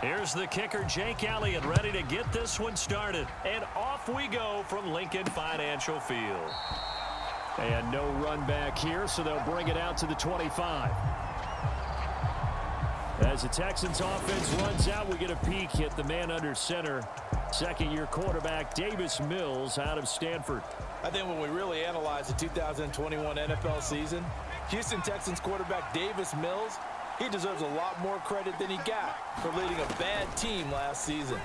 Here's the kicker, Jake Elliott, ready to get this one started. And off we go from Lincoln Financial Field. And no run back here, so they'll bring it out to the 25. As the Texans offense runs out, we get a peek at the man under center. Second-year quarterback Davis Mills out of Stanford. I think when we really analyze the 2021 NFL season, Houston Texans quarterback Davis Mills, he deserves a lot more credit than he got for leading a bad team last season.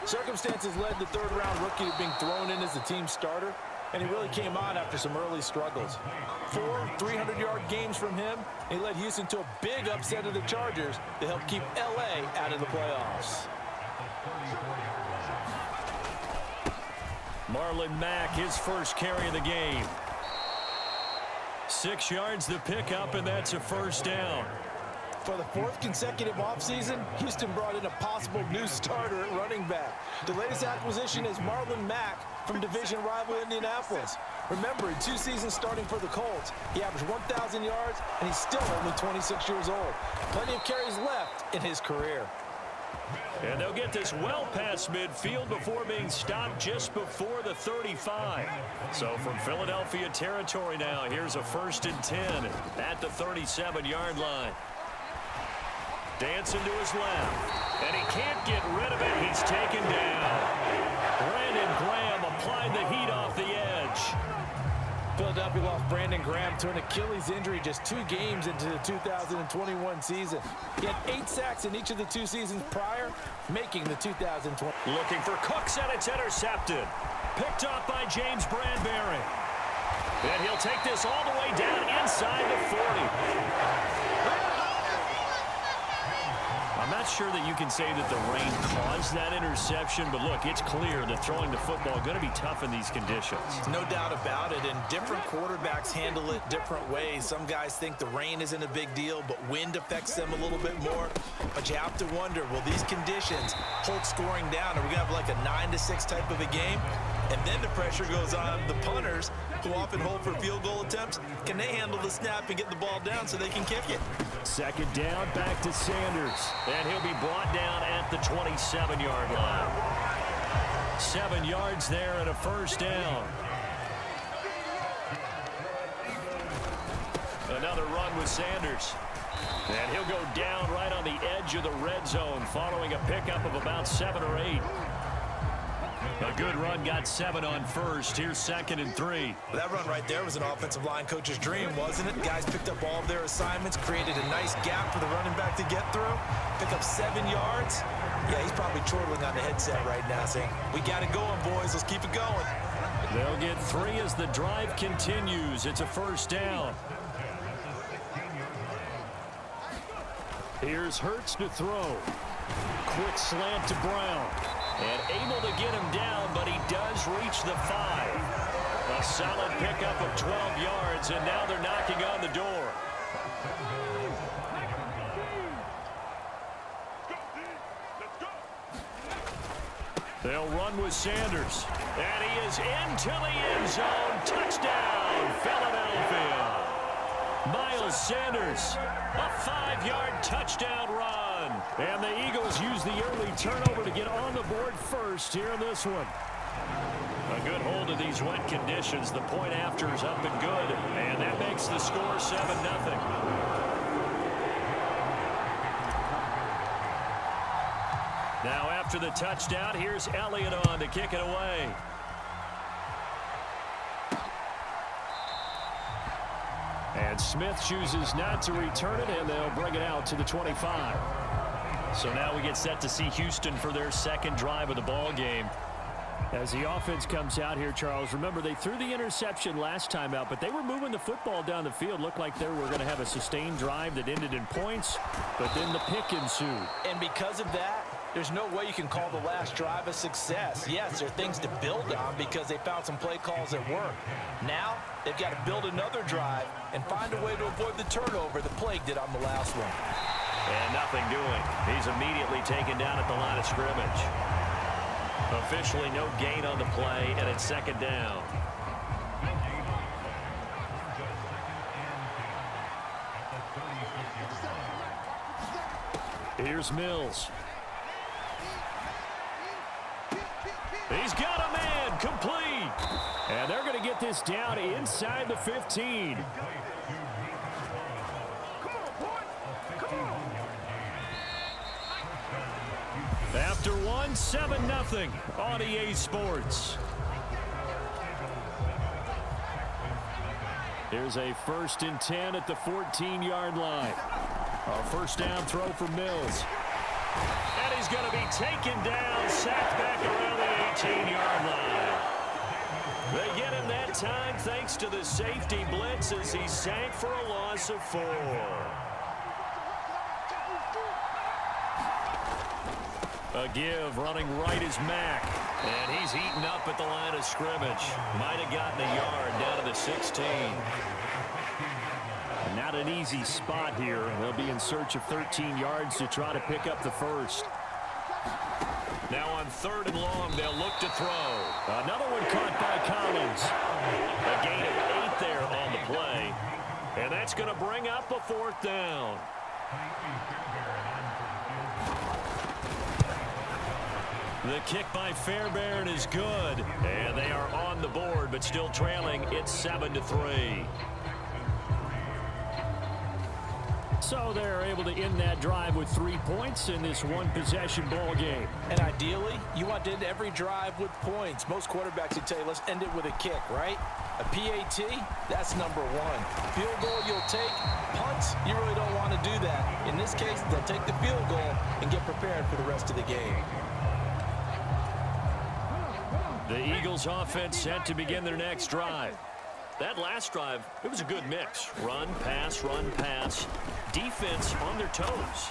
Circumstances led the third-round rookie to being thrown in as the team starter, and he really came on after some early struggles. 4 300-yard games from him, he led Houston to a big upset of the Chargers to help keep L.A. out of the playoffs. Marlon Mack, his first carry of the game. 6 yards the pickup, and that's a first down. For the 4th consecutive offseason, Houston brought in a possible new starter at running back. The latest acquisition is Marlon Mack from division rival Indianapolis. Remember, in 2 seasons starting for the Colts, he averaged 1,000 yards, and he's still only 26 years old. Plenty of carries left in his career. And they'll get this well past midfield before being stopped just before the 35. So from Philadelphia territory now, here's a 1st and 10 at the 37-yard line. Dancing to his left, and he can't get rid of it. He's taken down. Brandon Graham applied the heat off the edge. Philadelphia lost Brandon Graham to an Achilles injury just 2 games into the 2021 season. He had 8 sacks in each of the 2 seasons prior, making the 2020. Looking for Cooks, and it's intercepted. Picked up by James Bradbury. And he'll take this all the way down inside the 40. I'm not sure that you can say that the rain caused that interception, but look, it's clear that throwing the football is going to be tough in these conditions. No doubt about it, and different quarterbacks handle it different ways. Some guys think the rain isn't a big deal, but wind affects them a little bit more. But you have to wonder, will these conditions hold scoring down? Are we going to have like a 9-6 type of a game? And then the pressure goes on the punters, who often hold for field goal attempts. Can they handle the snap and get the ball down so they can kick it? 2nd down, back to Sanders. And he'll be brought down at the 27-yard line. 7 yards there and a 1st down. Another run with Sanders. And he'll go down right on the edge of the red zone following a pickup of about 7 or 8. A good run, got 7 on 1st. Here's 2nd and 3. Well, that run right there was an offensive line coach's dream, wasn't it? Guys picked up all of their assignments, created a nice gap for the running back to get through, pick up 7 yards. Yeah, he's probably chortling on the headset right now saying, we got it going, boys. Let's keep it going. They'll get 3 as the drive continues. It's a 1st down. Here's Hurts to throw. Quick slant to Brown. And able to get him down, but he does reach the 5. A solid pickup of 12 yards, and now they're knocking on the door. They'll run with Sanders. And he is into the end zone. Touchdown, Philadelphia. Miles Sanders, a 5-yard touchdown run. And the Eagles use the early turnover to get on the board first here in this one. A good hold of these wet conditions. The point after is up and good. And that makes the score 7-0. Now after the touchdown, here's Elliott on to kick it away. And Smith chooses not to return it, and they'll bring it out to the 25. So now we get set to see Houston for their 2nd drive of the ball game. As the offense comes out here, Charles, remember they threw the interception last time out, but they were moving the football down the field. Looked like they were going to have a sustained drive that ended in points, but then the pick ensued. And because of that, there's no way you can call the last drive a success. Yes, there are things to build on because they found some play calls that work. Now, they've got to build another drive and find a way to avoid the turnover that plagued it on the last one. And nothing doing. He's immediately taken down at the line of scrimmage. Officially no gain on the play, and it's 2nd down. Here's Mills. He's got a man complete. And they're going to get this down inside the 15. After one, 7-0 on EA Sports. Here's a 1st and 10 at the 14-yard line. A first down throw for Mills. And he's going to be taken down, sacked back around the 18-yard line. They get him that time thanks to the safety blitz as he sank for a loss of 4. A give, running right is Mack. And he's eaten up at the line of scrimmage. Might have gotten a yard down to the 16. Not an easy spot here. They'll be in search of 13 yards to try to pick up the first. Now on 3rd and long, they'll look to throw. Another one caught by Collins. A gain of 8 there on the play. And that's going to bring up a 4th down. The kick by Fairbairn is good. And they are on the board, but still trailing. It's 7-3. So they're able to end that drive with 3 points in this one-possession ball game. And ideally, you want to end every drive with points. Most quarterbacks would tell you, let's end it with a kick, right? A PAT, that's number 1. Field goal you'll take. Punts, you really don't want to do that. In this case, they'll take the field goal and get prepared for the rest of the game. The Eagles offense set to begin their next drive. That last drive, it was a good mix. Run, pass, defense on their toes.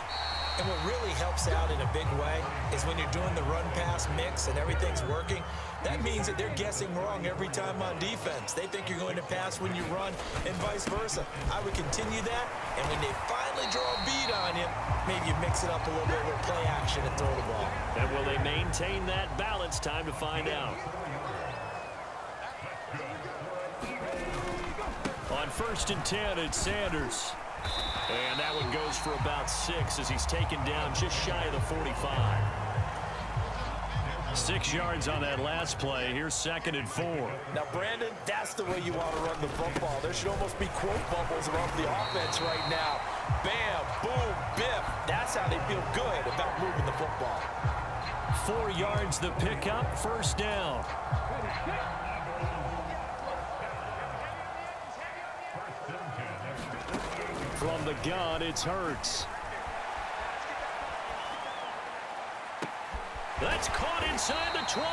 And what really helps out in a big way is when you're doing the run-pass mix and everything's working, that means that they're guessing wrong every time on defense. They think you're going to pass when you run and vice versa. I would continue that, and when they finally draw a beat on you, maybe you mix it up a little bit with play action and throw the ball. And will they maintain that balance? Time to find out. On 1st and 10, it's Sanders. And that one goes for about 6 as he's taken down just shy of the 45. 6 yards on that last play. Here's 2nd and 4. Now, Brandon, that's the way you want to run the football. There should almost be quote bubbles around the offense right now. Bam, boom, biff. That's how they feel good about moving the football. 4 yards the pickup, 1st down. From the gun, it's Hurts. That's caught inside the 20.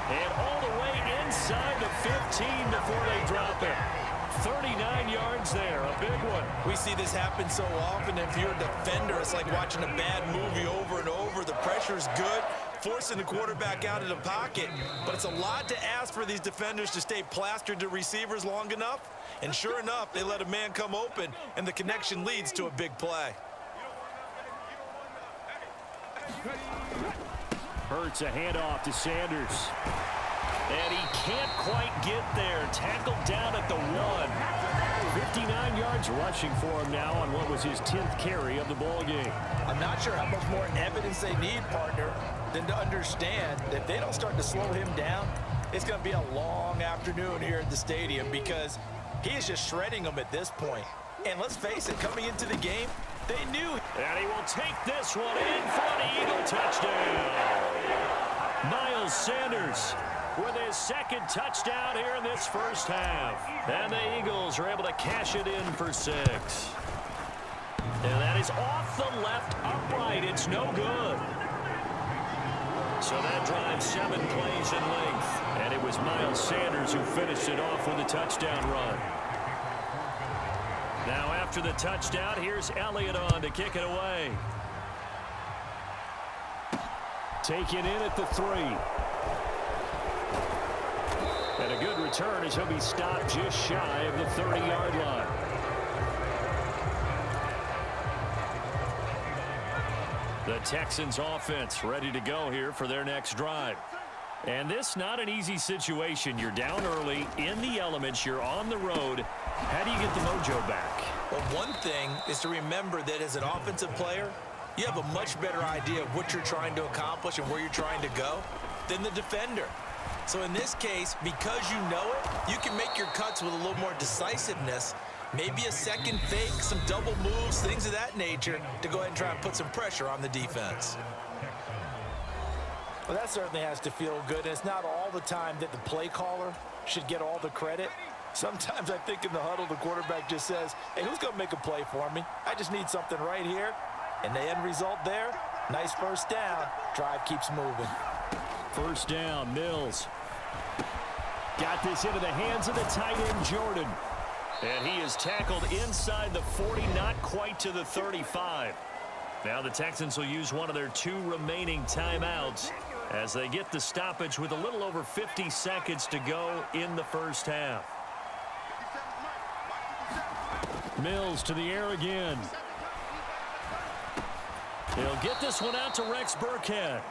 And all the way inside the 15 before they drop it. 39 yards there, a big one. We see this happen so often. If you're a defender, it's like watching a bad movie over and over. The pressure's good, forcing the quarterback out of the pocket. But it's a lot to ask for these defenders to stay plastered to receivers long enough. And sure enough, they let a man come open, and the connection leads to a big play. Hurts a handoff to Sanders. And he can't quite get there. Tackled down at the 1. 59 yards rushing for him now on what was his 10th carry of the ball game. I'm not sure how much more evidence they need, partner, than to understand that if they don't start to slow him down, it's going to be a long afternoon here at the stadium because he is just shredding them at this point. And let's face it, coming into the game, they knew. And he will take this one in for an Eagle touchdown. Miles Sanders with his 2nd touchdown here in this first half. And the Eagles are able to cash it in for 6. And that is off the left upright. It's no good. So that drives 7 plays in length. And it was Miles Sanders who finished it off with a touchdown run. Now after the touchdown, here's Elliott on to kick it away. Taken in at the 3. And a good return as he'll be stopped just shy of the 30-yard line. The Texans offense ready to go here for their next drive. And this not an easy situation. You're down early, in the elements, you're on the road. How do you get the mojo back? Well, one thing is to remember that as an offensive player, you have a much better idea of what you're trying to accomplish and where you're trying to go. than the defender. So in this case, because you know it, you can make your cuts with a little more decisiveness, maybe a second fake, some double moves, things of that nature, to go ahead and try and put some pressure on the defense. Well, that certainly has to feel good. And it's not all the time that the play caller should get all the credit. Sometimes I think in the huddle, the quarterback just says, hey, who's going to make a play for me? I just need something right here. And the end result there, nice first down. Drive keeps moving. First down, Mills. Got this into the hands of the tight end, Jordan. And he is tackled inside the 40, not quite to the 35. Now the Texans will use one of their 2 remaining timeouts as they get the stoppage with a little over 50 seconds to go in the first half. Mills to the air again. He'll get this one out to Rex Burkhead.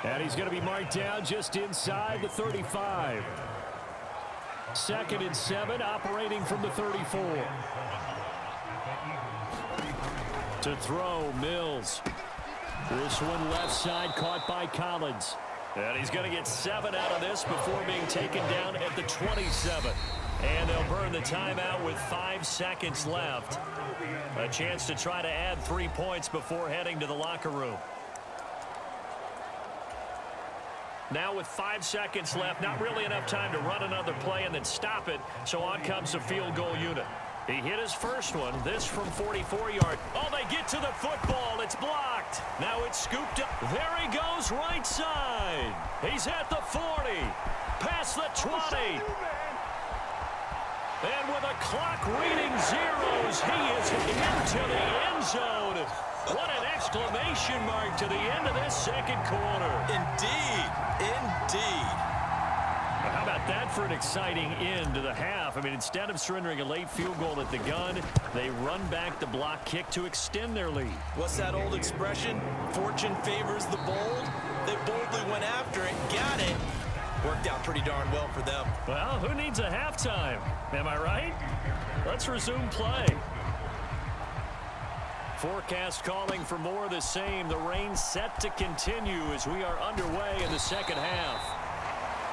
And he's going to be marked down just inside the 35. 2nd and 7, operating from the 34. To throw, Mills. This one left side caught by Collins. And he's going to get 7 out of this before being taken down at the 27. And they'll burn the timeout with 5 seconds left. A chance to try to add 3 points before heading to the locker room. Now with 5 seconds left, not really enough time to run another play and then stop it. So on comes the field goal unit. He hit his first one, this from 44 yards. Oh, they get to the football. It's blocked. Now it's scooped up. There he goes, right side. He's at the 40, past the 20. And with a clock reading zeros, he is into the end zone. What an exclamation mark to the end of this second quarter. Indeed, indeed. How about that for an exciting end to the half? I mean, instead of surrendering a late field goal at the gun, they run back the block kick to extend their lead. What's that old expression? Fortune favors the bold. They boldly went after it, got it. Worked out pretty darn well for them. Well, who needs a halftime? Am I right? Let's resume play. Forecast calling for more of the same. The rain set to continue as we are underway in the second half.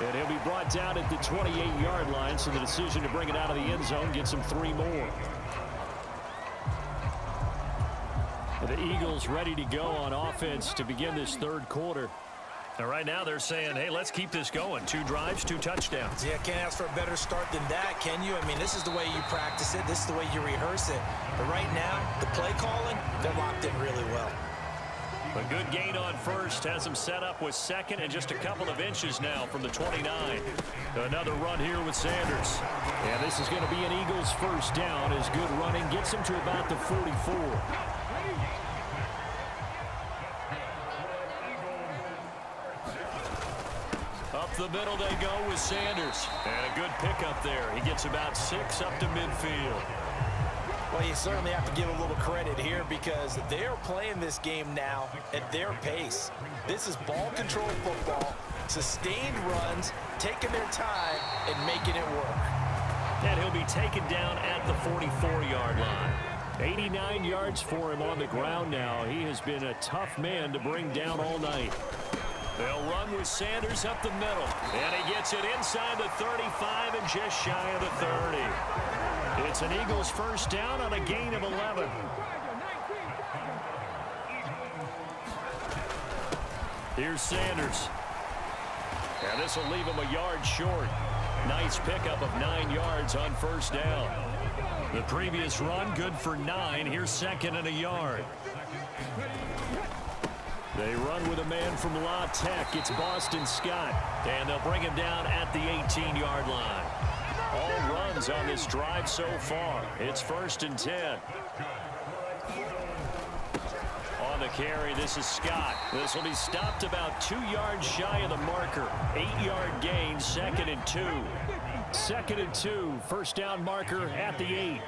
And he'll be brought down at the 28-yard line, so the decision to bring it out of the end zone gets him 3 more. The Eagles ready to go on offense to begin this third quarter. And right now they're saying, hey, let's keep this going. 2 drives, 2 touchdowns. Yeah, can't ask for a better start than that, can you? I mean, this is the way you practice it. This is the way you rehearse it. But right now, the play calling, they're locked in really well. A good gain on first has him set up with second and just a couple of inches now from the 29. Another run here with Sanders. And this is going to be an Eagles first down as good running gets him to about the 44. Up the middle they go with Sanders. And a good pickup there. He gets about 6 up to midfield. Well, you certainly have to give a little credit here because they're playing this game now at their pace. This is ball control football, sustained runs, taking their time and making it work. And he'll be taken down at the 44-yard line. 89 yards for him on the ground now. He has been a tough man to bring down all night. They'll run with Sanders up the middle. And he gets it inside the 35 and just shy of the 30. It's an Eagles first down on a gain of 11. Here's Sanders. And this will leave him a yard short. Nice pickup of 9 yards on first down. The previous run good for 9. Here's second and a yard. They run with a man from La Tech. It's Boston Scott. And they'll bring him down at the 18-yard line. All runs on this drive so far. It's 1st and 10. On the carry, this is Scott. This will be stopped about 2 yards shy of the marker. 8-yard gain, 2nd and 2. 2nd and 2, first down marker at the 8.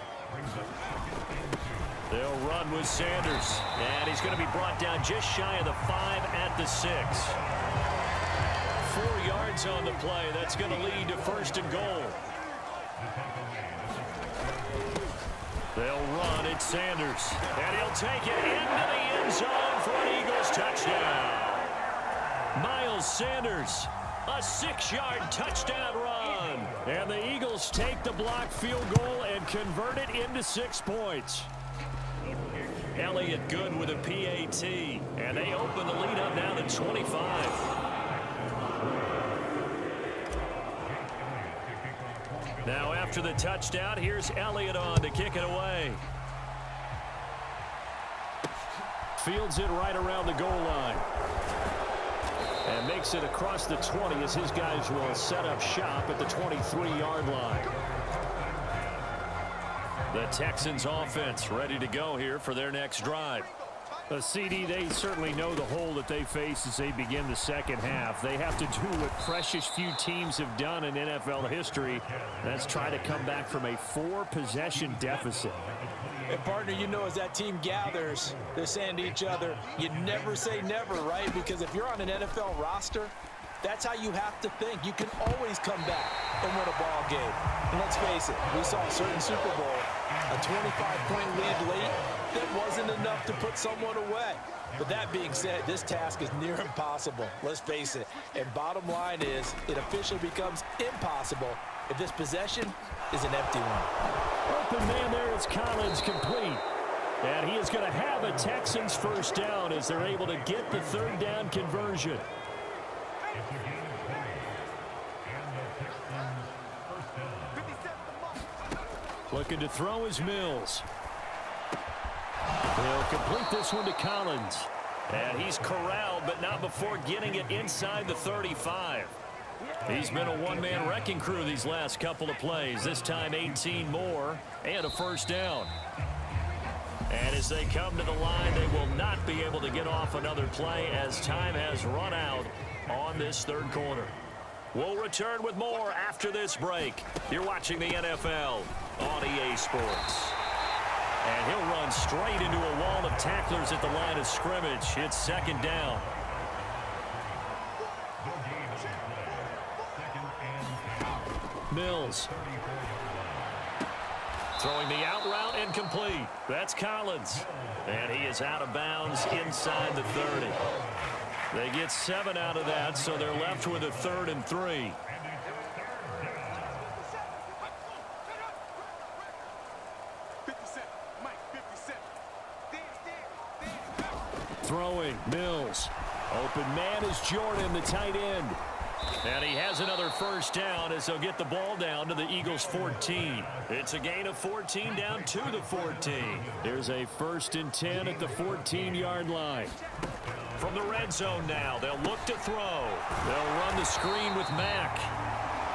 They'll run with Sanders. And he's going to be brought down just shy of the 5 at the 6. 4 yards on the play. That's going to lead to 1st and goal. They'll run. It's Sanders. And he'll take it into the end zone for an Eagles touchdown. Miles Sanders, a 6-yard touchdown run. And the Eagles take the block field goal and convert it into 6 points. Elliott good with a PAT, and they open the lead up now to 25. Now after the touchdown, here's Elliott on to kick it away. Fields it right around the goal line. And makes it across the 20 as his guys will set up shop at the 23-yard line. The Texans offense ready to go here for their next drive. CD, they certainly know the hole that they face as they begin the second half. They have to do what precious few teams have done in NFL history. That's try to come back from a 4-possession deficit. And partner, you know, as that team gathers, they're saying to each other, you never say never, right? Because if you're on an NFL roster, that's how you have to think. You can always come back and win a ball game. And let's face it, we saw a certain Super Bowl, a 25-point lead late, that wasn't enough to put someone away. But that being said, this task is near impossible. Let's face it. And bottom line is, it officially becomes impossible if this possession is an empty one. Open man there is Collins, complete. And he is going to have a Texans first down as they're able to get the 3rd down conversion. Looking to throw is Mills. He'll complete this one to Collins. And he's corralled, but not before getting it inside the 35. He's been a one-man wrecking crew these last couple of plays. This time 18 more and a first down. And as they come to the line, they will not be able to get off another play as time has run out on this 3rd quarter. We'll return with more after this break. You're watching the NFL on EA Sports. And he'll run straight into a wall of tacklers at the line of scrimmage. It's 2nd down. Mills. Throwing the out route and complete. That's Collins. And he is out of bounds inside the 30. They get 7 out of that, so they're left with a 3rd and 3. Throwing, Mills. Open man is Jordan, the tight end. And he has another first down as they'll get the ball down to the Eagles' 14. It's a gain of 14 down to the 14. There's a 1st and 10 at the 14-yard line. From the red zone now, they'll look to throw. They'll run the screen with Mack.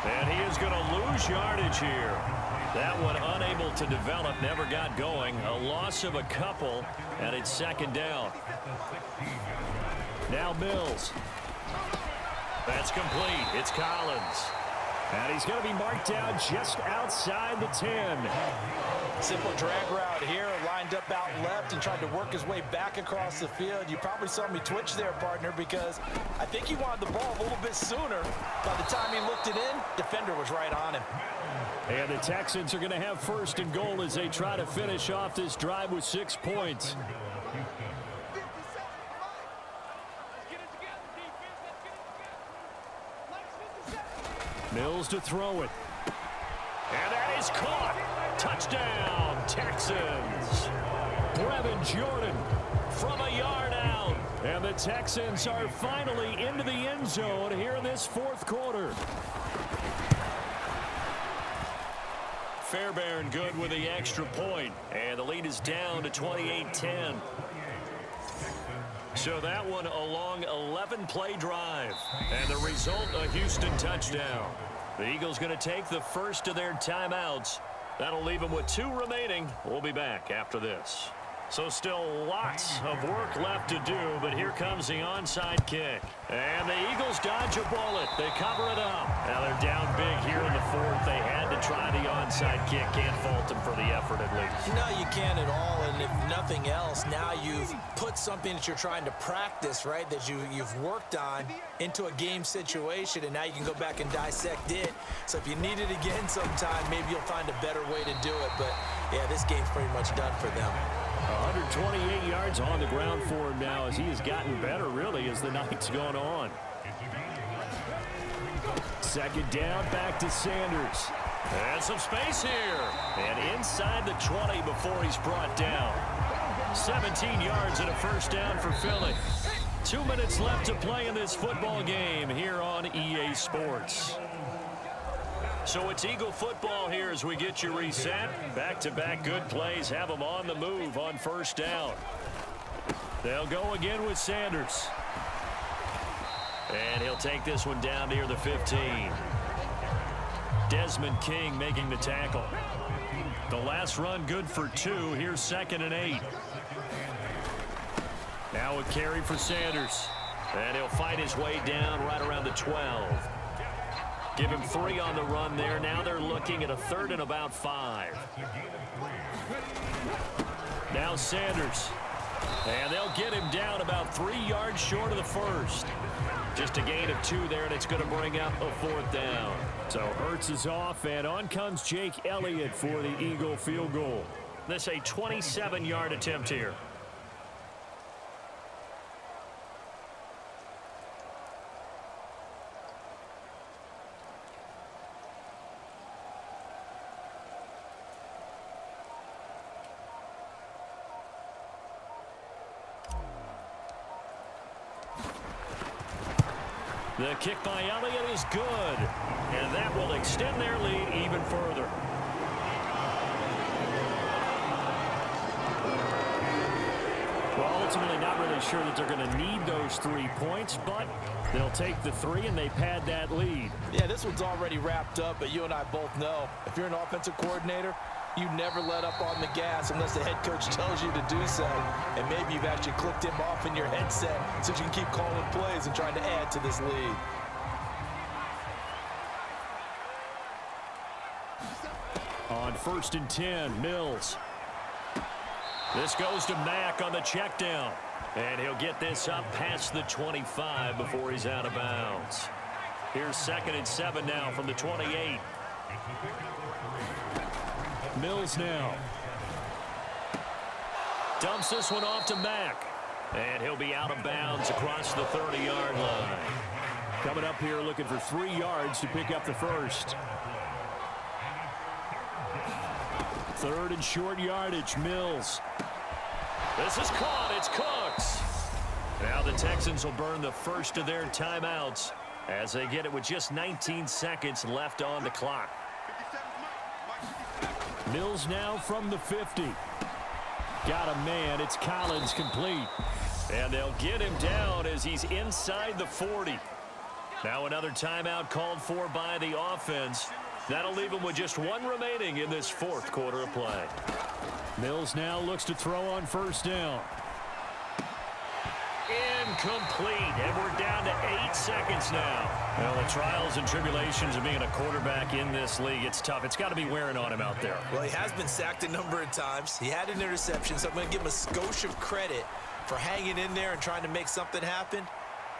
And he is going to lose yardage here. That one unable to develop, never got going. A loss of a couple, and it's 2nd down. Now Mills. That's complete. It's Collins. And he's going to be marked down just outside the 10. Simple drag route here, lined up out left and tried to work his way back across the field. You probably saw me twitch there, partner, because I think he wanted the ball a little bit sooner. By the time he looked it in, defender was right on him. And the Texans are going to have 1st and goal as they try to finish off this drive with 6 points. Mills to throw it. And that is caught. Touchdown, Texans. Brevin Jordan from a yard out. And the Texans are finally into the end zone here in this 4th quarter. Fairbairn good with the extra point. And the lead is down to 28-10. So that one a long 11-play drive. And the result, a Houston touchdown. The Eagles going to take the first of their timeouts. That'll leave them with 2 remaining. We'll be back after this. So still lots of work left to do, but here comes the onside kick. And the Eagles dodge a bullet. They cover it up. Now they're down big here in the 4th. They had to try the onside kick. Can't fault them for the effort at least. No, you can't at all. And if nothing else, now you've put something that you're trying to practice, right, that you've worked on into a game situation, and now you can go back and dissect it. So if you need it again sometime, maybe you'll find a better way to do it. But, yeah, this game's pretty much done for them. 128 yards on the ground for him now as he has gotten better, really, as the night's gone on. Second down, back to Sanders. And some space here. And inside the 20 before he's brought down. 17 yards and a first down for Philly. 2 minutes left to play in this football game here on EA Sports. So it's Eagle football here as we get you reset. Back-to-back good plays have them on the move on first down. They'll go again with Sanders. And he'll take this one down near the 15. Desmond King making the tackle. The last run good for 2. Here's 2nd and 8. Now a carry for Sanders. And he'll fight his way down right around the 12. Give him 3 on the run there. Now they're looking at a 3rd and about 5. Now Sanders. And they'll get him down about 3 yards short of the first. Just a gain of 2 there, and it's going to bring up a 4th down. So Hurts is off, and on comes Jake Elliott for the Eagle field goal. This a 27-yard attempt here. The kick by Elliott is good, and that will extend their lead even further. Well, ultimately not really sure that they're going to need those 3 points, but they'll take the 3 and they pad that lead. Yeah, this one's already wrapped up, but you and I both know if you're an offensive coordinator, you never let up on the gas unless the head coach tells you to do so. And maybe you've actually clicked him off in your headset so you can keep calling plays and trying to add to this lead. On 1st and 10, Mills. This goes to Mack on the check down. And he'll get this up past the 25 before he's out of bounds. Here's 2nd and 7 now from the 28. Mills now. Dumps this one off to Mack. And he'll be out of bounds across the 30-yard line. Coming up here looking for 3 yards to pick up the first. 3rd and short yardage, Mills. This is caught. It's Cooks. Now the Texans will burn the first of their timeouts as they get it with just 19 seconds left on the clock. Mills now from the 50. Got a man. It's Collins complete. And they'll get him down as he's inside the 40. Now another timeout called for by the offense. That'll leave him with just 1 remaining in this 4th quarter of play. Mills now looks to throw on first down. Incomplete, and we're down to 8 seconds now. Well, the trials and tribulations of being a quarterback in this league, it's tough. It's got to be wearing on him out there. Well, he has been sacked a number of times. He had an interception, so I'm going to give him a skosh of credit for hanging in there and trying to make something happen,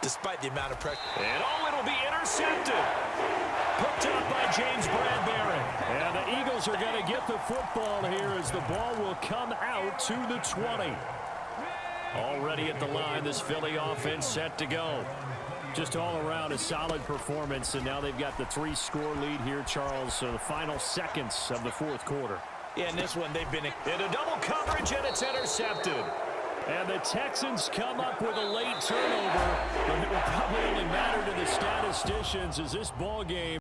despite the amount of pressure. And it'll be intercepted. Picked up by James Bradbury. And the Eagles are going to get the football here as the ball will come out to the 20. Already at the line, this Philly offense set to go. Just all around a solid performance, and now they've got the 3-score lead here, Charles. So the final seconds of the 4th quarter. Yeah, in this one, they've been in a double coverage, and it's intercepted. And the Texans come up with a late turnover, but it will probably only matter to the statisticians as this ball game